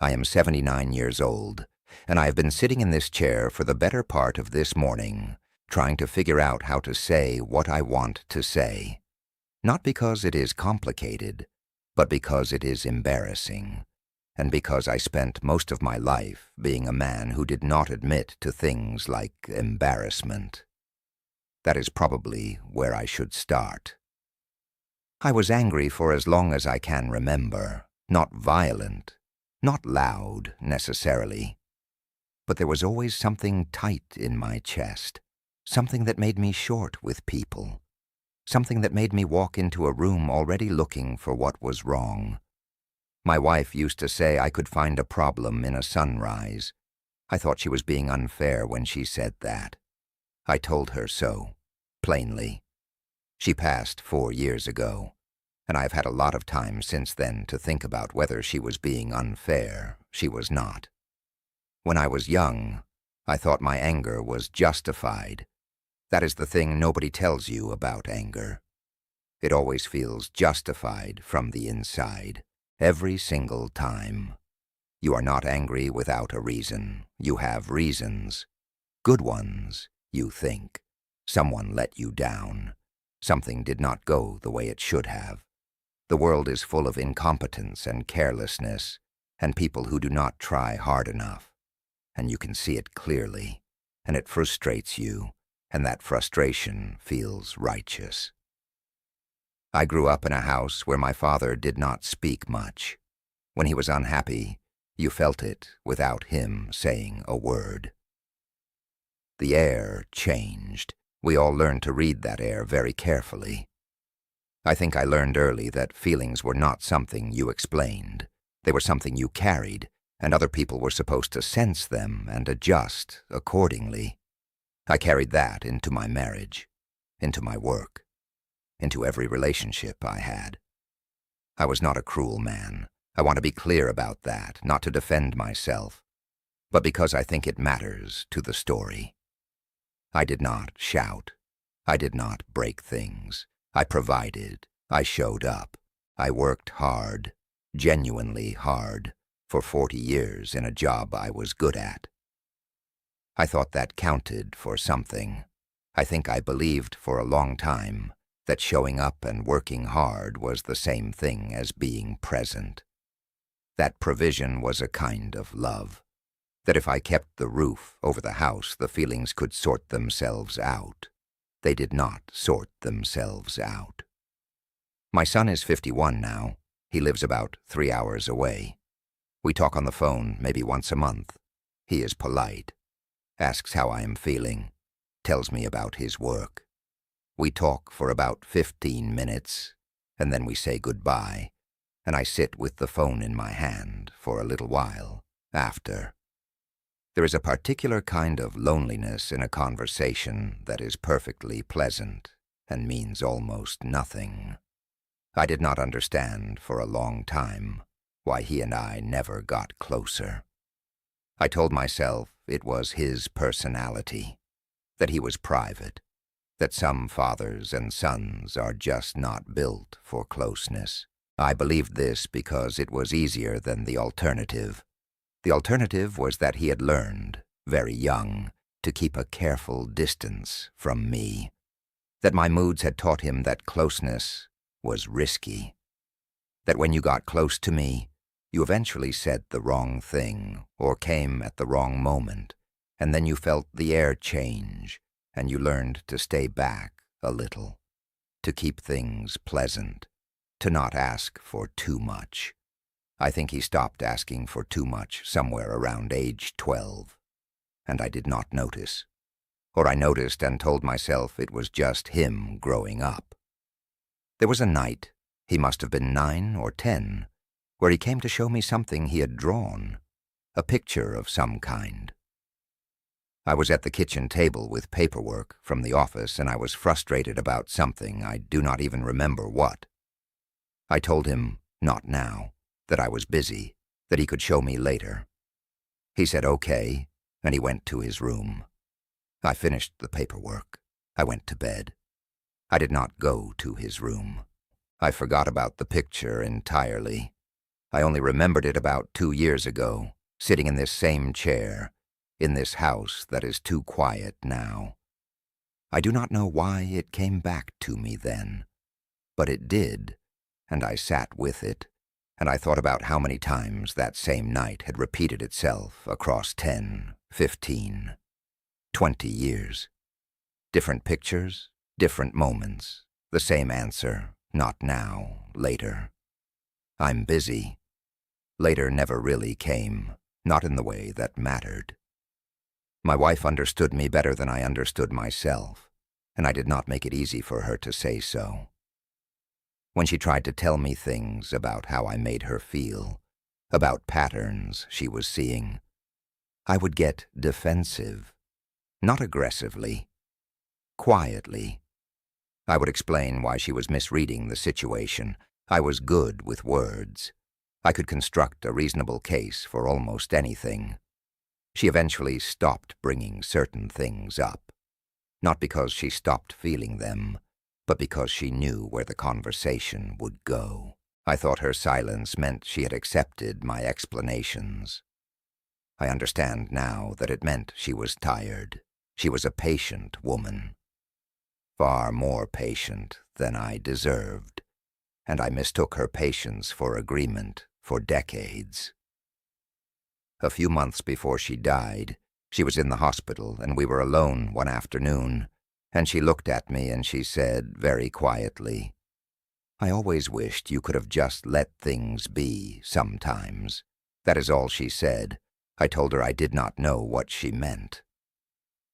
I am 79 years old, and I have been sitting in this chair for the better part of this morning, trying to figure out how to say what I want to say. Not because it is complicated, but because it is embarrassing, and because I spent most of my life being a man who did not admit to things like embarrassment. That is probably where I should start. I was angry for as long as I can remember, not violent, not loud necessarily, but there was always something tight in my chest, something that made me short with people, something that made me walk into a room already looking for what was wrong. My wife used to say I could find a problem in a sunrise. I thought she was being unfair when she said that. I told her so, plainly. She passed 4 years ago, and I've had a lot of time since then to think about whether she was being unfair. She was not. When I was young, I thought my anger was justified. That is the thing nobody tells you about anger. It always feels justified from the inside, every single time. You are not angry without a reason. You have reasons. Good ones, you think. Someone let you down. Something did not go the way it should have. The world is full of incompetence and carelessness, and people who do not try hard enough. And you can see it clearly, and it frustrates you, and that frustration feels righteous. I grew up in a house where my father did not speak much. When he was unhappy, you felt it without him saying a word. The air changed. We all learned to read that air very carefully. I think I learned early that feelings were not something you explained. They were something you carried, and other people were supposed to sense them and adjust accordingly. I carried that into my marriage, into my work, into every relationship I had. I was not a cruel man. I want to be clear about that, not to defend myself, but because I think it matters to the story. I did not shout. I did not break things. I provided. I showed up. I worked hard, genuinely hard, for 40 years in a job I was good at. I thought that counted for something. I think I believed for a long time that showing up and working hard was the same thing as being present. That provision was a kind of love. That if I kept the roof over the house, the feelings could sort themselves out. They did not sort themselves out. My son is 51 now. He lives about 3 hours away. We talk on the phone maybe once a month. He is polite, asks how I am feeling, tells me about his work. We talk for about 15 minutes, and then we say goodbye, and I sit with the phone in my hand for a little while after. There is a particular kind of loneliness in a conversation that is perfectly pleasant and means almost nothing. I did not understand for a long time why he and I never got closer. I told myself it was his personality, that he was private, that some fathers and sons are just not built for closeness. I believed this because it was easier than the alternative. The alternative was that he had learned, very young, to keep a careful distance from me, that my moods had taught him that closeness was risky, that when you got close to me, you eventually said the wrong thing or came at the wrong moment, and then you felt the air change, and you learned to stay back a little, to keep things pleasant, to not ask for too much. I think he stopped asking for too much somewhere around age 12, and I did not notice. Or I noticed and told myself it was just him growing up. There was a night, he must have been 9 or 10, where he came to show me something he had drawn, a picture of some kind. I was at the kitchen table with paperwork from the office, and I was frustrated about something, I do not even remember what. I told him, not now, that I was busy, that he could show me later. He said okay, and he went to his room. I finished the paperwork. I went to bed. I did not go to his room. I forgot about the picture entirely. I only remembered it about 2 years ago, sitting in this same chair, in this house that is too quiet now. I do not know why it came back to me then, but it did, and I sat with it, and I thought about how many times that same night had repeated itself across 10, 15, 20 years. Different pictures, different moments, the same answer, not now, later. I'm busy. Later never really came, not in the way that mattered. My wife understood me better than I understood myself, and I did not make it easy for her to say so. When she tried to tell me things about how I made her feel, about patterns she was seeing, I would get defensive, not aggressively, quietly. I would explain why she was misreading the situation. I was good with words. I could construct a reasonable case for almost anything. She eventually stopped bringing certain things up, not because she stopped feeling them, but because she knew where the conversation would go. I thought her silence meant she had accepted my explanations. I understand now that it meant she was tired. She was a patient woman, far more patient than I deserved, and I mistook her patience for agreement for decades. A few months before she died, she was in the hospital and we were alone one afternoon, and she looked at me and she said very quietly, "I always wished you could have just let things be sometimes." That is all she said. I told her I did not know what she meant,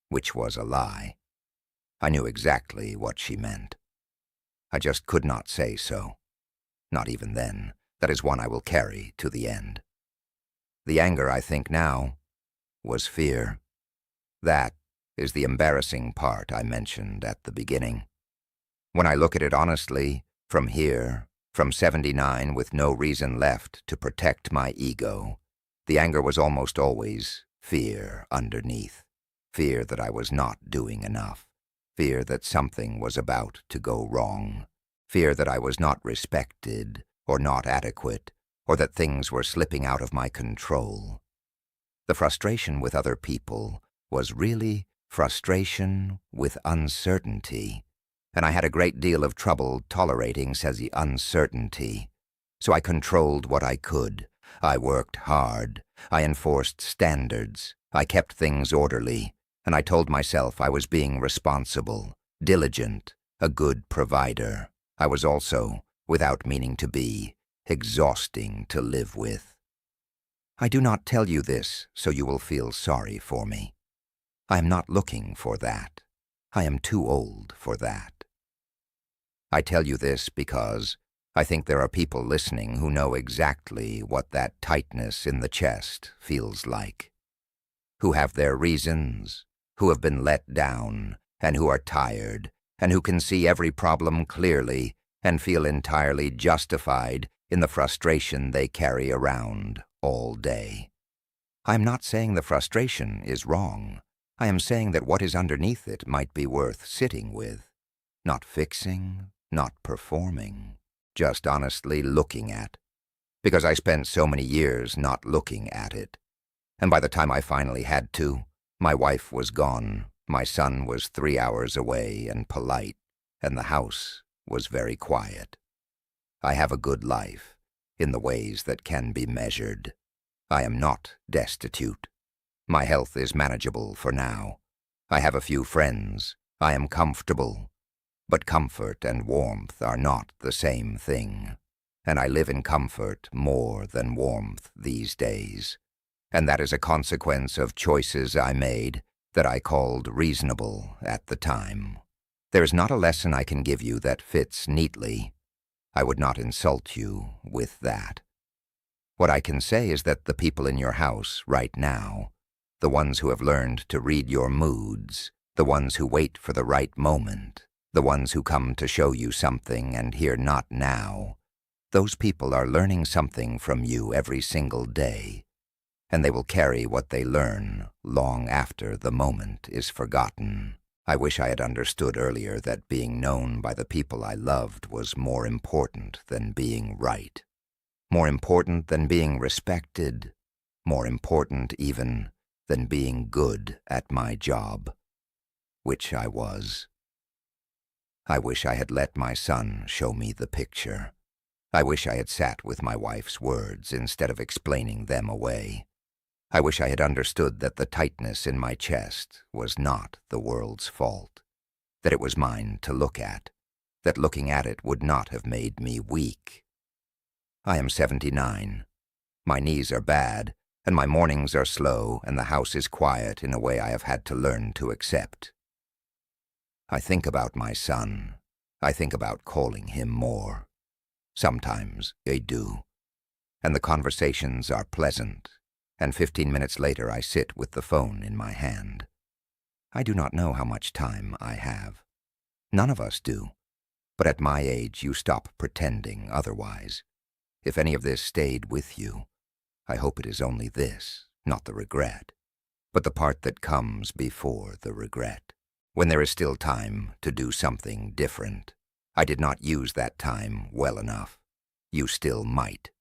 which was a lie. I knew exactly what she meant. I just could not say so. Not even then. That is one I will carry to the end. The anger, I think now, was fear. That is the embarrassing part I mentioned at the beginning. When I look at it honestly, from here, from 79 with no reason left to protect my ego, the anger was almost always fear underneath. Fear that I was not doing enough. Fear that something was about to go wrong. Fear that I was not respected or not adequate, or that things were slipping out of my control. The frustration with other people was really frustration with uncertainty, and I had a great deal of trouble tolerating the uncertainty. So I controlled what I could. I worked hard. I enforced standards. I kept things orderly, and I told myself I was being responsible, diligent, a good provider. I was also, without meaning to be, exhausting to live with. I do not tell you this so you will feel sorry for me. I am not looking for that. I am too old for that. I tell you this because I think there are people listening who know exactly what that tightness in the chest feels like, who have their reasons, who have been let down, and who are tired, and who can see every problem clearly and feel entirely justified in the frustration they carry around all day. I am not saying the frustration is wrong. I am saying that what is underneath it might be worth sitting with, not fixing, not performing, just honestly looking at, because I spent so many years not looking at it. And by the time I finally had to, my wife was gone, my son was 3 hours away and polite, and the house was very quiet. I have a good life, in the ways that can be measured. I am not destitute. My health is manageable for now. I have a few friends. I am comfortable. But comfort and warmth are not the same thing, and I live in comfort more than warmth these days. And that is a consequence of choices I made that I called reasonable at the time. There is not a lesson I can give you that fits neatly. I would not insult you with that. What I can say is that the people in your house right now, the ones who have learned to read your moods, the ones who wait for the right moment, the ones who come to show you something and hear not now, those people are learning something from you every single day, and they will carry what they learn long after the moment is forgotten. I wish I had understood earlier that being known by the people I loved was more important than being right. More important than being respected, more important even than being good at my job, which I was. I wish I had let my son show me the picture. I wish I had sat with my wife's words instead of explaining them away. I wish I had understood that the tightness in my chest was not the world's fault, that it was mine to look at, that looking at it would not have made me weak. I am 79. My knees are bad, and my mornings are slow, and the house is quiet in a way I have had to learn to accept. I think about my son. I think about calling him more. Sometimes I do. And the conversations are pleasant, and 15 minutes later I sit with the phone in my hand. I do not know how much time I have. None of us do. But at my age you stop pretending otherwise. If any of this stayed with you, I hope it is only this, not the regret, but the part that comes before the regret, when there is still time to do something different. I did not use that time well enough. You still might.